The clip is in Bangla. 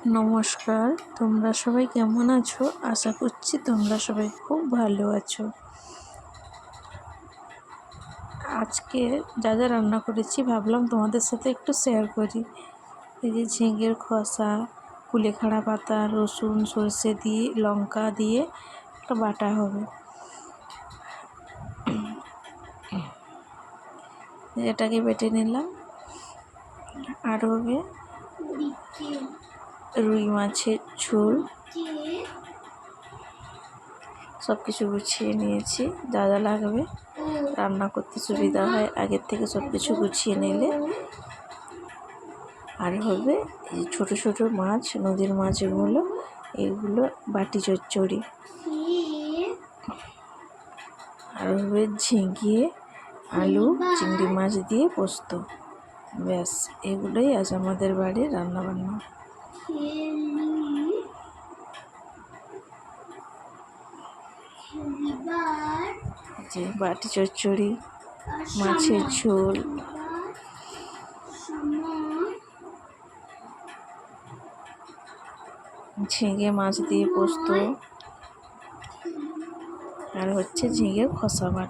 নমস্কার, তোমরা সবাই কেমন আছো? আশা করছি তোমরা সবাই খুব ভালো আছো। আজকে যা যা রান্না করেছি ভাবলাম তোমাদের সাথে একটু শেয়ার করি। এই যে ঝিঙের খোসা, কুলেখাড়া পাতা, রসুন, সরষে দিয়ে, লঙ্কা দিয়ে একটা বাটা হবে। এটাকে বেটে নিলাম। আর হবে রুই মাছের ঝোল, সব কিছু গুছিয়ে নিয়েছি। যা যা লাগবে রান্না করতে সুবিধা হয় আগের থেকে সব কিছু গুছিয়ে নিলে। আর হবে এই ছোটো ছোটো মাছ, নদীর মাছগুলো, এগুলো বাটি চচ্চড়ি। আর হবে ঝিঙে, আলু, চিংড়ি মাছ দিয়ে পোস্ত। ব্যাস, এগুলোই আজ আমাদের বাড়ির রান্নাবান্না। যে বাটি চচ্চড়ি, মাছের ঝোল, ঝিঙে মাছ দিয়ে পোস্ত, আর হচ্ছে ঝিঙের খোসা বাটা।